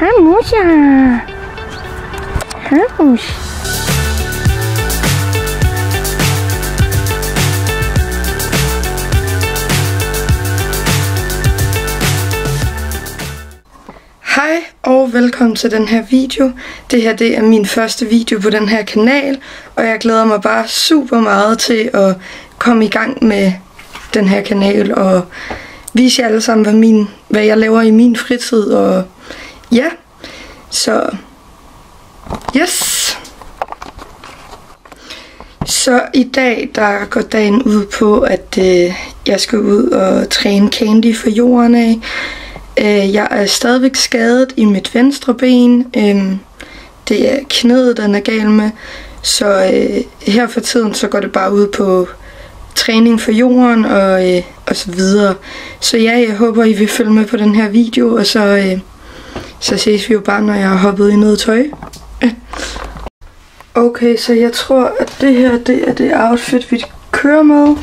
Hej Musa. Hej Mus. Hej og velkommen til den her video. Det her er min første video på den her kanal, og jeg glæder mig bare super meget til at komme i gang med den her kanal og vise jer alle sammen, hvad jeg laver i min fritid, og ja, så yes. Så i dag, der går dagen ud på, at jeg skal ud og træne Candy for jorden af. Jeg er stadigvæk skadet i mit venstre ben. Det er knæet, den er gal med. Så her for tiden, så går det bare ud på træning for jorden og så videre. Så ja, jeg håber, I vil følge med på den her video, og så ses vi jo bare, når jeg har hoppet i noget tøj. Okay, så jeg tror, at det her, det er det outfit, vi kører med.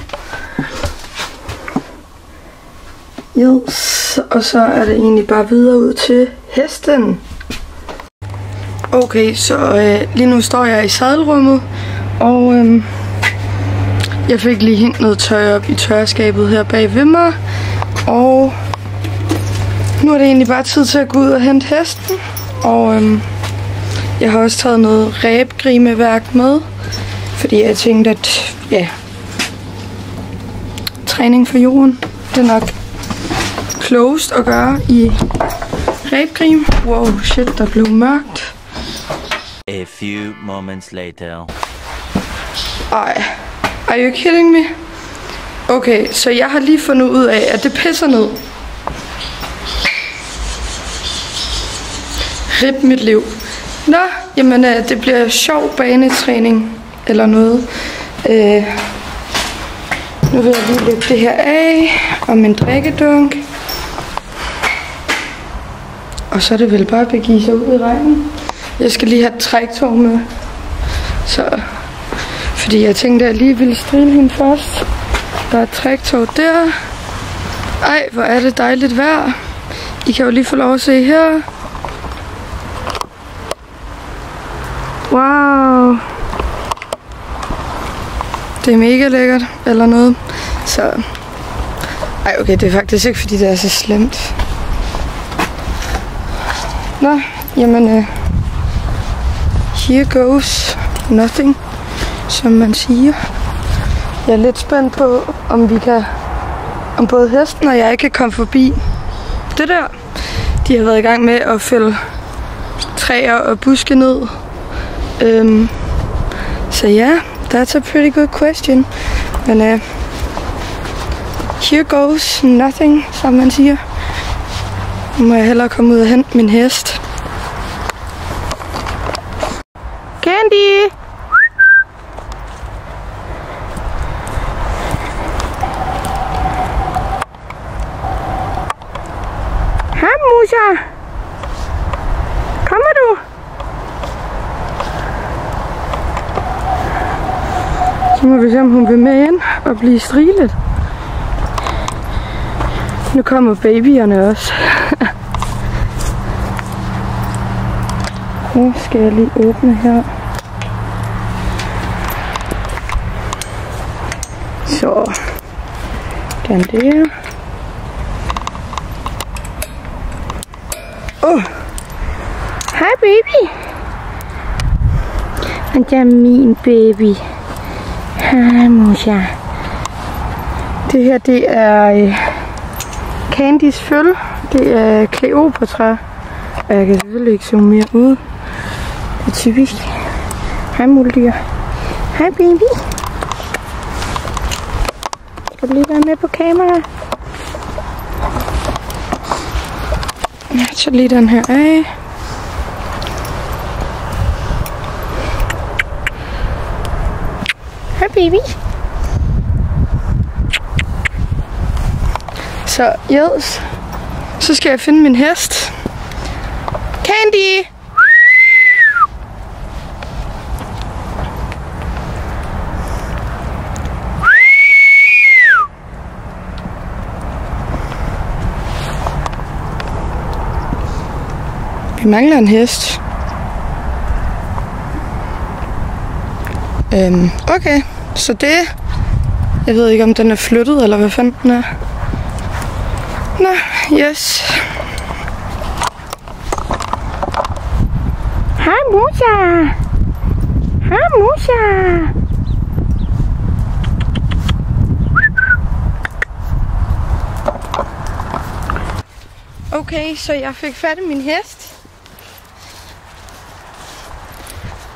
Yes. Og så er det egentlig bare videre ud til hesten. Okay, så lige nu står jeg i sadelrummet, og jeg fik lige hængt noget tøj op i tørreskabet her bag ved mig, og nu er det egentlig bare tid til at gå ud og hente hesten, og jeg har også taget noget ræbgrimeværk med, fordi jeg tænkte, at ja, træning for jorden, det er nok klogest at gøre i ræbgrim. Wow, shit, der blev mørkt. A few moments later. Ej, are you kidding me? Okay, så jeg har lige fundet ud af, at det pisser ned. Rip mit liv. Nå, jamen det bliver sjov banetræning eller noget. Nu vil jeg lige lægge det her af, og min drikkedunk. Og så er det vel bare at begive sig ud i regnen. Jeg skal lige have et træktog med. Så, fordi jeg tænkte, at jeg lige ville stille hende først. Der er et træktog der. Ej, hvor er det dejligt vejr. I kan jo lige få lov at se her. Wow. Det er mega lækkert, eller noget. Så, ej okay, det er faktisk ikke, fordi det er så slemt. Nå, jamen, here goes nothing, som man siger. Jeg er lidt spændt på, om både hesten og jeg kan komme forbi det der. De har været i gang med at fælde træer og buske ned. Så ja, that's a pretty good question. Men here goes nothing, som man siger. Nu må jeg hellere komme ud og hente min hest. Candy! Hej Musa! Kommer du? Så må vi se, om hun vil med ind og blive strilet. Nu kommer babyerne også. Nu skal jeg lige åbne her. Så. Den der. Hej baby. Og det er min baby. Hej Musa. Det her, det er Candys føl. Det er Kleopatra. Og jeg kan selvfølgelig ikke zoome mere ud. Det er typisk. Hej muldyr. Hej baby. Skal du lige være med på kamera? Jeg tager lige den her af. Hej baby. Så yes. Så skal jeg finde min hest. Candy! Vi mangler en hest. Okay, så det... Jeg ved ikke, om den er flyttet, eller hvad fanden den er. Nå, yes. Hej, Musa. Hej, Musa. Okay, så jeg fik fat i min hest.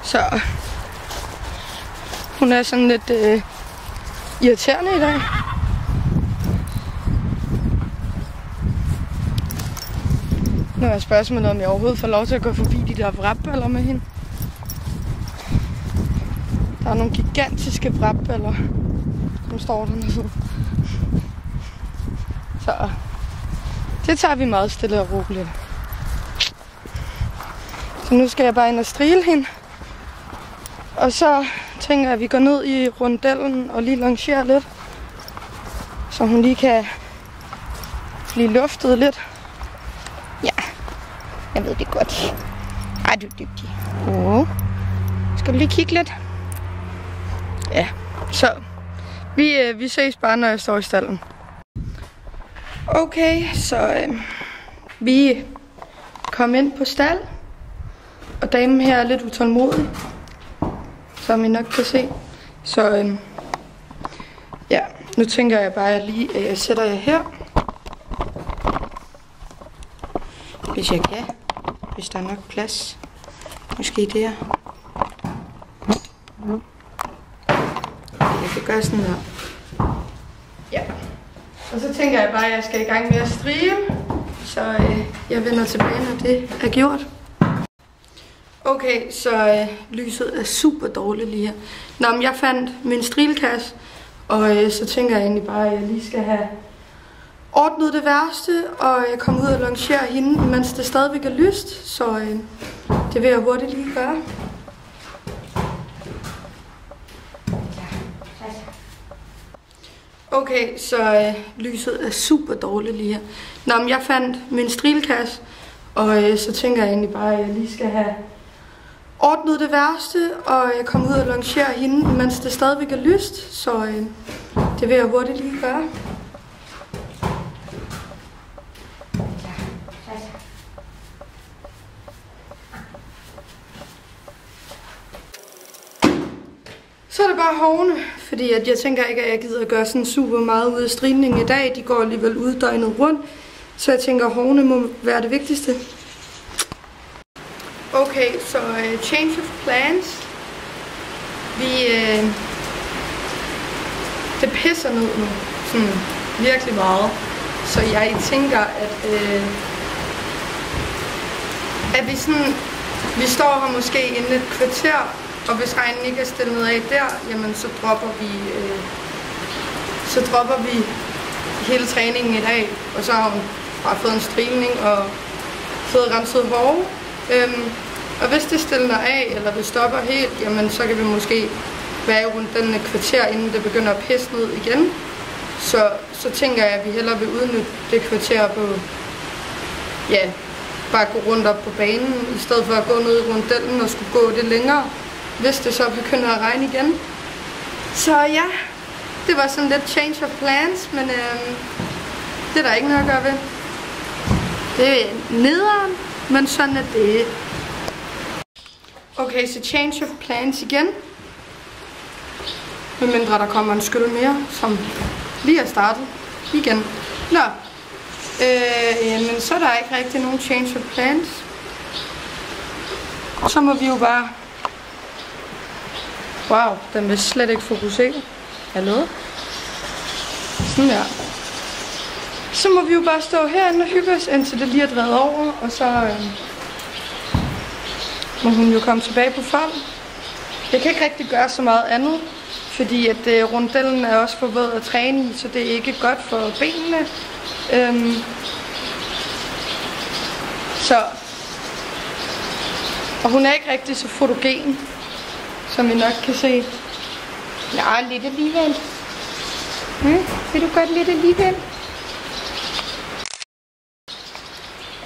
Så hun er sådan lidt irriterende i dag. Nu er spørgsmålet, om jeg overhovedet får lov til at gå forbi de der vrapballer med hende. Der er nogle gigantiske vrapballer, som står dernede. Så det tager vi meget stille og roligt. Så nu skal jeg bare ind og strile hende. Og så tænker jeg, at vi går ned i rundellen og lige longerer lidt. Så hun lige kan blive luftet lidt. Ja, jeg ved det godt. Ej, du er dygtig. Skal vi lige kigge lidt? Ja, så vi ses bare, når jeg står i stallen. Okay, så vi kom ind på stald. Og damen her er lidt utålmodig, som I nok kan se. Så ja, nu tænker jeg bare, at jeg sætter jer her. Hvis jeg kan. Hvis der er nok plads. Måske der. Jeg kan gøre sådan her. Ja. Og så tænker jeg bare, at jeg skal i gang med at strile. Så jeg vender tilbage, når det er gjort. Okay, så lyset er super dårligt lige her. Nå, men jeg fandt min strilkasse. Og så tænker jeg egentlig bare, at jeg lige skal have ordnet det værste. Og jeg kommer ud og longerer hende, mens det stadigvæk er lyst. Så det vil jeg hurtigt lige gøre. Okay, så lyset er super dårligt lige her. Nå, men jeg fandt min strilkasse. Og så tænker jeg egentlig bare, at jeg lige skal have ordnet det værste. Og jeg kommer ud og longerer hende, mens det stadigvæk er lyst. Så det vil jeg hurtigt lige gøre. Så er det bare hovene, fordi at jeg tænker ikke, at jeg gider at gøre sådan super meget ud af strilningen i dag. De går alligevel uddøgnet rundt, så jeg tænker, at hovene må være det vigtigste. Okay, så change of plans. Det pisser ned nu, sådan virkelig meget. Så jeg tænker, at vi står her måske inden et kvarter. Og hvis regnen ikke er stillet af der, jamen så dropper vi hele træningen i dag. Og så har hun bare fået en strilning og fået renset hove. Og hvis det stiller af, eller det stopper helt, jamen så kan vi måske være rundt den kvarter, inden det begynder at pisse ned igen. Så tænker jeg, at vi hellere vil udnytte det kvarter på, ja, bare gå rundt op på banen, i stedet for at gå ned i rundellen og skulle gå det længere, hvis det så begynder at regne igen. Så ja, det var sådan lidt change of plans, men det er der ikke noget at gøre ved. Det er nederen, men sådan er det. Okay, så change of plans igen. Medmindre der kommer en skyld mere, som lige er startet igen. Nå, men så er der ikke rigtig nogen change of plans. Så må vi jo bare... Wow, den vil slet ikke fokusere. Hallo? Sådan der. Så må vi jo bare stå herinde og hygge os, indtil det lige er drevet over, og så må hun jo komme tilbage på fold. Jeg kan ikke rigtig gøre så meget andet, fordi at rundellen er også for våd at træne i, så det er ikke godt for benene. Og hun er ikke rigtig så fotogen, som I nok kan se. Ja, lidt alligevel. Vil du godt lidt alligevel?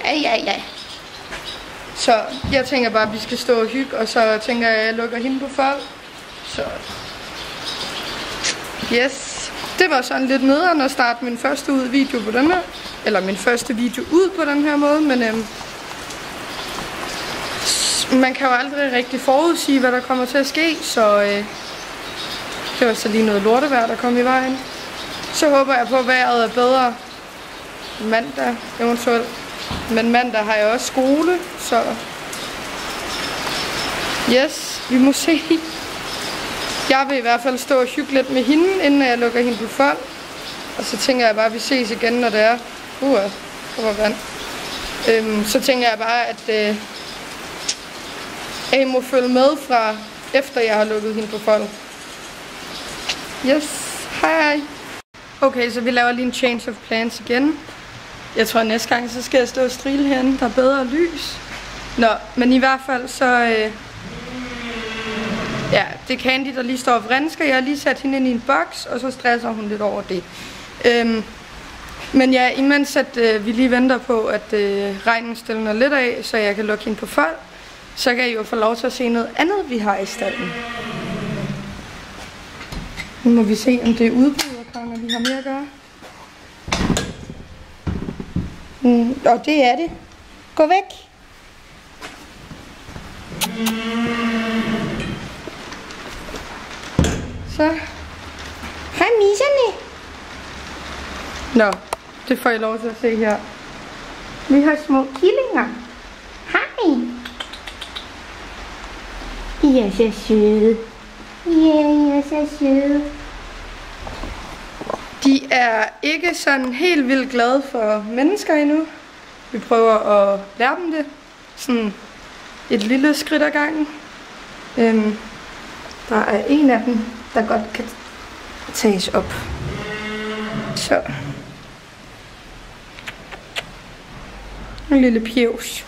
Ja. Så jeg tænker bare, at vi skal stå og hygge, og så tænker jeg, at jeg lukker hende på fold. Så yes, det var sådan lidt nederen at starte min første video på den her. Eller min første video ud på den her måde, men man kan jo aldrig rigtig forudsige, hvad der kommer til at ske, så det var så lige noget lortevejr, der kom i vejen. Så håber jeg på, at vejret er bedre mandag eventuelt. Men mandag har jeg også skole, så yes, vi må se. Jeg vil i hvert fald stå og hygge lidt med hende, inden jeg lukker hende på fold. Og så tænker jeg bare, at vi ses igen, når det er. Der var vand. Så tænker jeg bare, at I må følge med fra efter jeg har lukket hende på fold. Yes, hej. Okay, så vi laver lige en change of plans igen. Jeg tror, at næste gang, så skal jeg stå og strile herinde. Der er bedre lys. Nå, men i hvert fald så ja, det er Candy, der lige står og vrinsker. Jeg har lige sat hende ind i en boks, og så stresser hun lidt over det. Men ja, imens at vi lige venter på, at regnen stiller lidt af, så jeg kan lukke hende på fold, så kan I jo få lov til at se noget andet, vi har i stallen. Nu må vi se, om det er udbryderkonger, vi har mere at gøre. Og det er det. Gå væk. Så. Hej miserne. Nå, det får I lov til at se her. Vi har små killinger. Hej. I er så søde. Ja, I er så søde. De er ikke sådan helt vildt glade for mennesker endnu. Vi prøver at lære dem det. Sådan et lille skridt ad gangen. Der er en af dem, der godt kan tages op. Så. En lille pjevs.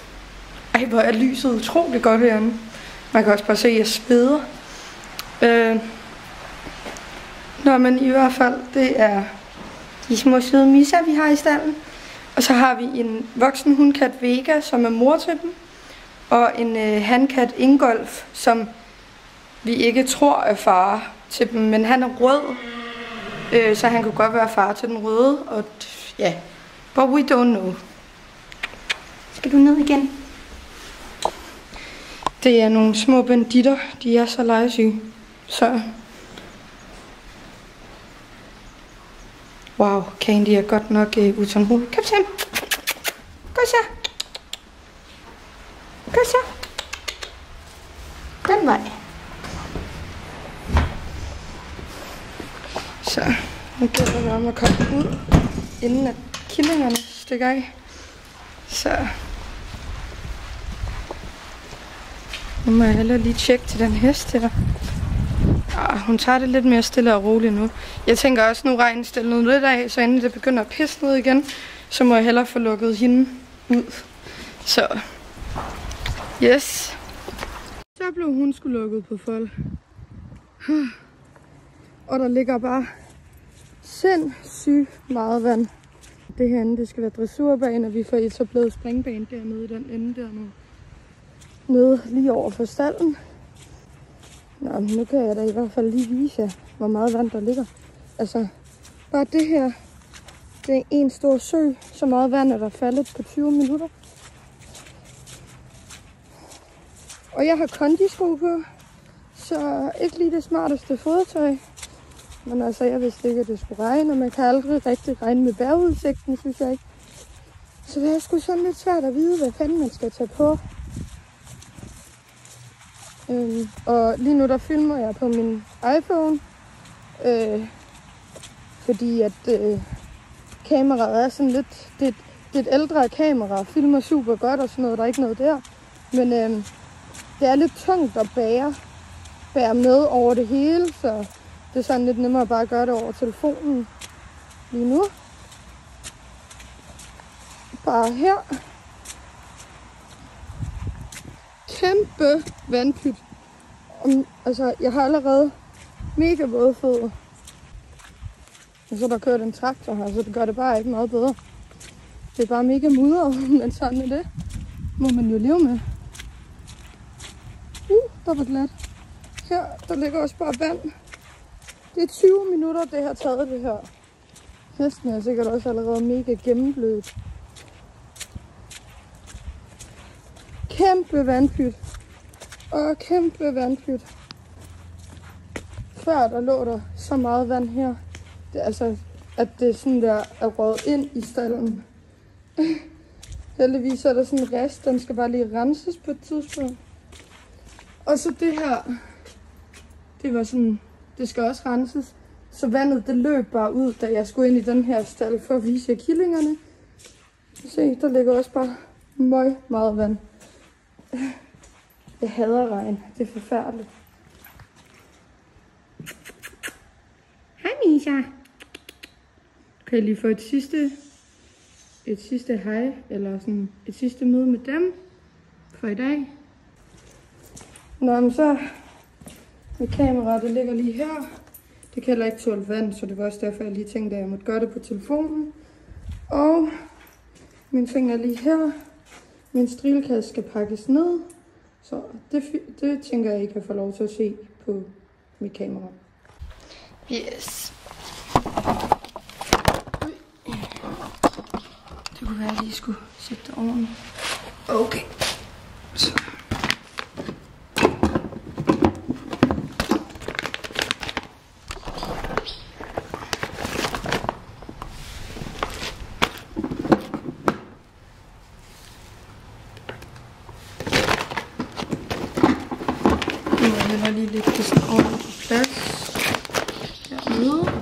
Ej, hvor er lyset utroligt godt herinde. Man kan også bare se, at jeg sveder. Nå, men i hvert fald, det er de små søde misser, vi har i stallen. Og så har vi en voksen hundkat Vega, som er mor til dem. Og en hankat Ingolf, som vi ikke tror er far til dem. Men han er rød, så han kunne godt være far til den røde. Og ja, but we don't know. Skal du ned igen? Det er nogle små banditter. De er så legesyge. Så wow, Candy er godt nok utålmodig. Kom så. Gå så. Gå så. Den vej. Så nu gælder det om at komme ud, inden at killingerne stikker af. Så nu må jeg hellere lige tjekke til den hest her. Hun tager det lidt mere stille og roligt nu. Jeg tænker også, nu regnen stiller lidt af, så inden det begynder at pisse ned igen, så må jeg hellere få lukket hende ud. Så yes. Så blev hun sgu lukket på fold. Og der ligger bare sindssygt meget vand. Det herinde, det skal være dressurbane, og vi får etableret springbane dernede i den ende dernede. Nede lige over for stallen. Nå, men nu kan jeg da i hvert fald lige vise jer, hvor meget vand der ligger. Altså, bare det her, det er en stor sø. Så meget vand er der faldet på 20 minutter. Og jeg har kondisko på, så ikke lige det smarteste fodtøj. Men altså, jeg vidste ikke, at det skulle regne, og man kan aldrig rigtig regne med vejrudsigten, synes jeg ikke. Så det er sgu sådan lidt svært at vide, hvad fanden man skal tage på. Og lige nu der filmer jeg på min iPhone, fordi at kameraet er sådan lidt, det er et ældre kamera, filmer super godt og sådan noget, der er ikke noget der. Men det er lidt tungt at bære med over det hele, så det er sådan lidt nemmere bare at gøre det over telefonen lige nu. Bare her. Kæmpe vandpyt. Altså, jeg har allerede mega våde fødder. Og så der kørt en traktor her, så det gør det bare ikke meget bedre. Det er bare mega mudret, men sådan er det. Må man jo leve med. for glat. Her, der ligger også bare vand. Det er 20 minutter, det har taget det her. Hesten er sikkert også allerede mega gennemblødt. Kæmpe vandpyt. Og kæmpe vandpyt. Før der lå der så meget vand her. Det er altså, at det sådan der er røget ind i stallen. Heldigvis er der sådan en rest, den skal bare lige renses på et tidspunkt. Og så det her, det var sådan, det skal også renses. Så vandet det løb bare ud, da jeg skulle ind i den her stald for at vise jer killingerne. Se, der ligger også bare meget vand. Jeg hader regn, det er forfærdeligt. Hej Misha. Kan jeg lige få et sidste hej, eller sådan et sidste møde med dem for i dag. Nå, men så mit kamera, det ligger lige her. Det kan heller ikke tåle vand, så det var også derfor, jeg lige tænkte, at jeg måtte gøre det på telefonen. Og min ting er lige her. Min strilkasse skal pakkes ned, så det tænker jeg ikke, at få lov til at se på mit kamera. Yes. Det kunne være, at jeg lige skulle sætte det ordentligt. Okay. Så. Nu vil jeg lige lægge det sådan ordentligt på plads. Hernede.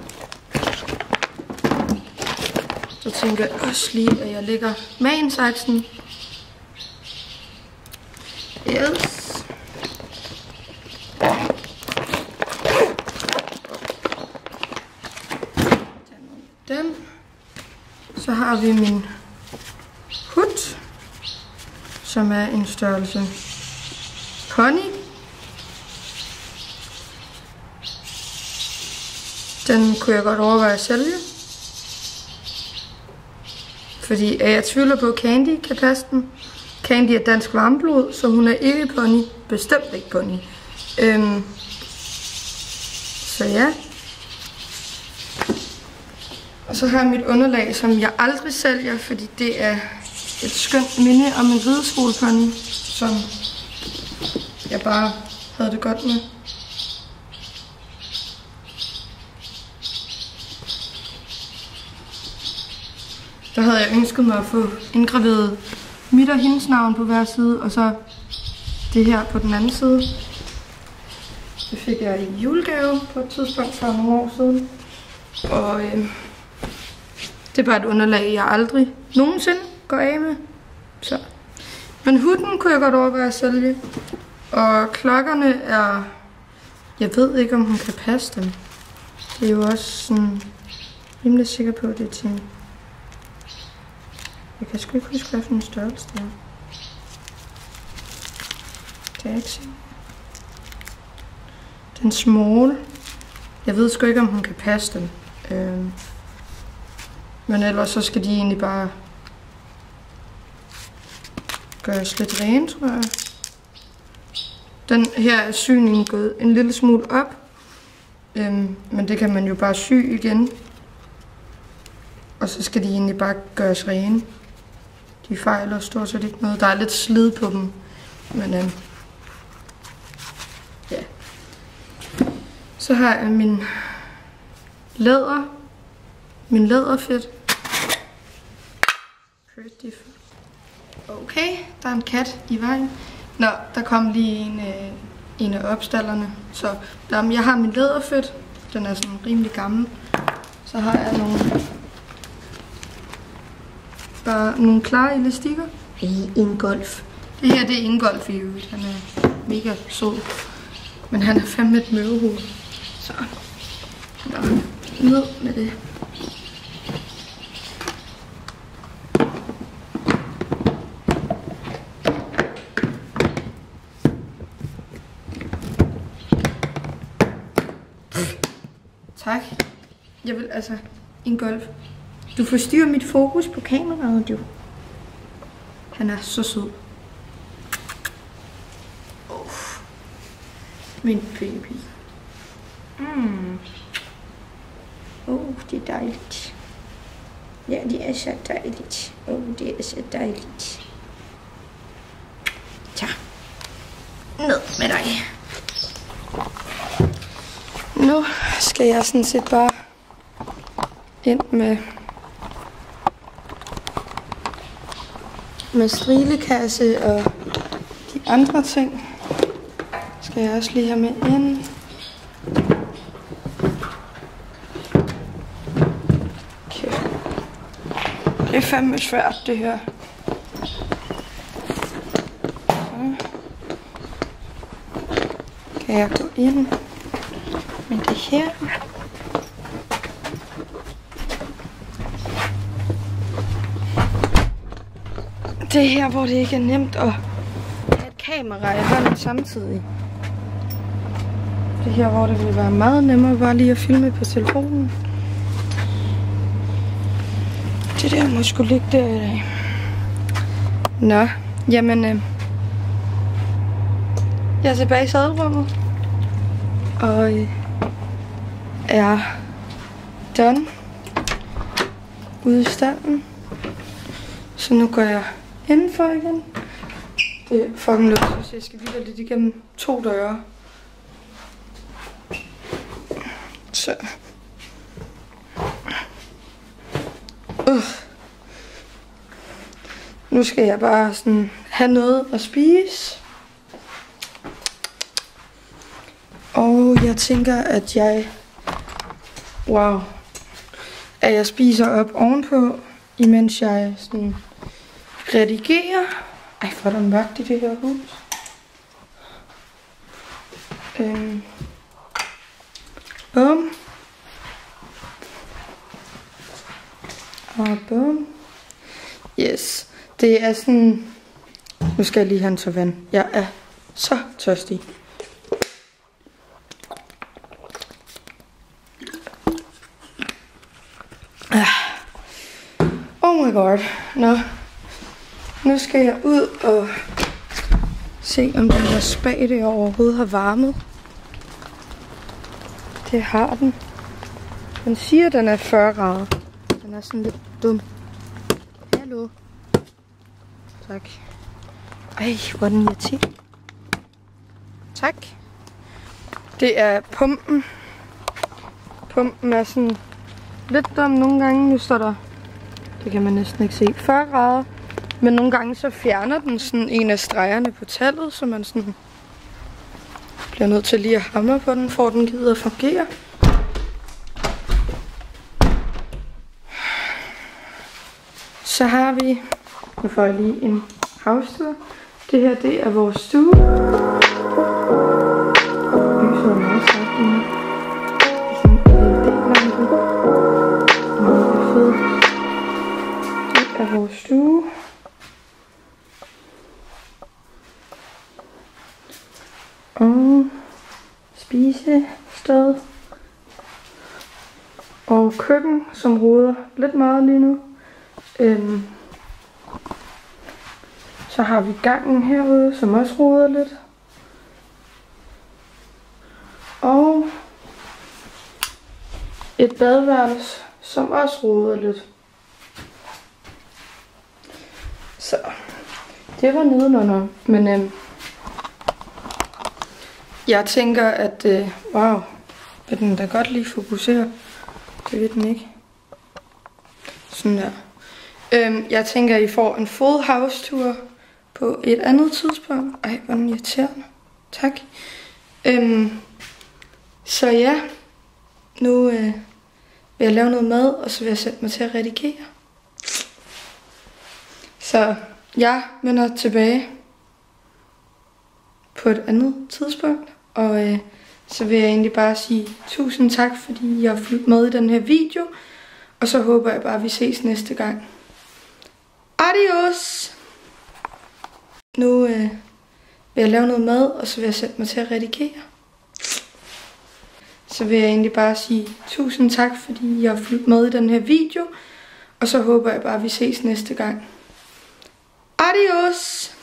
Så tænker jeg også lige, at jeg lægger magensaksen. Yes. Den. Så har vi min hund, som er en størrelse pony. Den kunne jeg godt overveje at sælge. Fordi jeg tvivler på, at Candy kan passe den. Candy er dansk varmblod, så hun er ikke pony. Bestemt ikke pony. Så ja. Og så har jeg mit underlag, som jeg aldrig sælger, fordi det er et skønt minde om en rideskolepony, som jeg bare havde det godt med. Der havde jeg ønsket mig at få indgraveret mit og hendes navn på hver side, og så det her på den anden side. Det fik jeg i julegave på et tidspunkt for nogle år siden. Og det er bare et underlag, jeg aldrig nogensinde går af med. Så. Men hunden kunne jeg godt overveje at sælge. Og klokkerne er... Jeg ved ikke, om hun kan passe dem. Det er jo også sådan... rimelig sikker på, at det er til... Jeg kan sgu ikke huske, hvad for en størrelse det er. Kan jeg ikke se. Den small. Jeg ved sgu ikke, om hun kan passe dem. Men ellers så skal de egentlig bare gøres lidt rent, tror jeg. Den her er syningen gået en lille smule op. Men det kan man jo bare sy igen. Og så skal de egentlig bare gøres rene. De fejler stort set ikke noget. Der er lidt slid på dem. Men ja. Så har jeg min læderfedt. Pretty fedt. Okay, der er en kat i vejen. Nå, der kom lige en af opstallerne. Så jeg har min læderfedt. Den er sådan rimelig gammel. Så har jeg nogle klare elastikker. En golf. Det her, det er en golf i øvrigt. Han er mega sød. Men han er fandme et møvehoved. Så. Nå, ned med det. Tak. Jeg vil en golf. Du forstyrrer mit fokus på kameraet, jo. Han er så sød. Min baby. Det er dejligt. Ja, det er så dejligt. Det er så dejligt. Tag. Ned med dig. Nu skal jeg sådan set bare ind med strilekasse og de andre ting. Skal jeg også lige have med ind. Okay. Det er fandme svært, det her. Så kan jeg gå ind med det her. Det her, hvor det ikke er nemt at have et kamera i hånden samtidig. Det her, hvor det ville være meget nemmere bare lige at filme på telefonen. Det der må sgu ligge der i dag. Nå, jamen jeg er tilbage i sadelrummet. Og er done ude i stallen. Så nu går jeg indenfor igen. Det er fucking luksus. Jeg skal videre lidt igennem 2 døre. Så. Nu skal jeg bare sådan have noget at spise. Og jeg tænker, at jeg spiser op ovenpå, imens jeg sådan redigerer. Ej, hvor er der mørkt i det her hus. Bum. Og bum. Yes. Det er sådan. Nu skal jeg lige have en tår vand. Jeg er så tørstig. Oh my god. Nå. Nu skal jeg ud og se, om den her spade overhovedet har varmet. Det har den. Den siger, at den er 40 grader. Den er sådan lidt dum. Hallo. Tak. Ej, hvor er den irriterende. Tak. Det er pumpen. Pumpen er sådan lidt dum nogle gange. Nu står der, det kan man næsten ikke se, 40 grader. Men nogle gange så fjerner den sådan en af stregerne på tallet, så man sådan bliver nødt til lige at hamre på den, for at den gider at fungere. Så har vi, nu får jeg lige en havstue. Det her, det er vores stue. Lyset er meget sejt inde. Sådan en LED-lampe. Meget fed. Det er vores stue. Og spisested. Og køkken, som roder lidt meget lige nu. Så har vi gangen herude, som også roder lidt. Og et badeværelse, som også roder lidt. Så det var nedenunder. Men jeg tænker, at wow, vil den da godt lige fokusere. Det ved den ikke. Sådan der. Jeg tænker, at I får en full house tour på et andet tidspunkt. Ej, hvor er den irriterende. Tak. Så ja, nu vil jeg lave noget mad, og så vil jeg sætte mig til at redigere. Så jeg vender tilbage på et andet tidspunkt. Og så vil jeg egentlig bare sige tusind tak, fordi jeg har fulgt med i den her video. Og så håber jeg bare, at vi ses næste gang. Adios! Nu vil jeg lave noget mad, og så vil jeg sætte mig til at redigere. Så vil jeg egentlig bare sige tusind tak, fordi jeg har fulgt med i den her video. Og så håber jeg bare, at vi ses næste gang. Adios!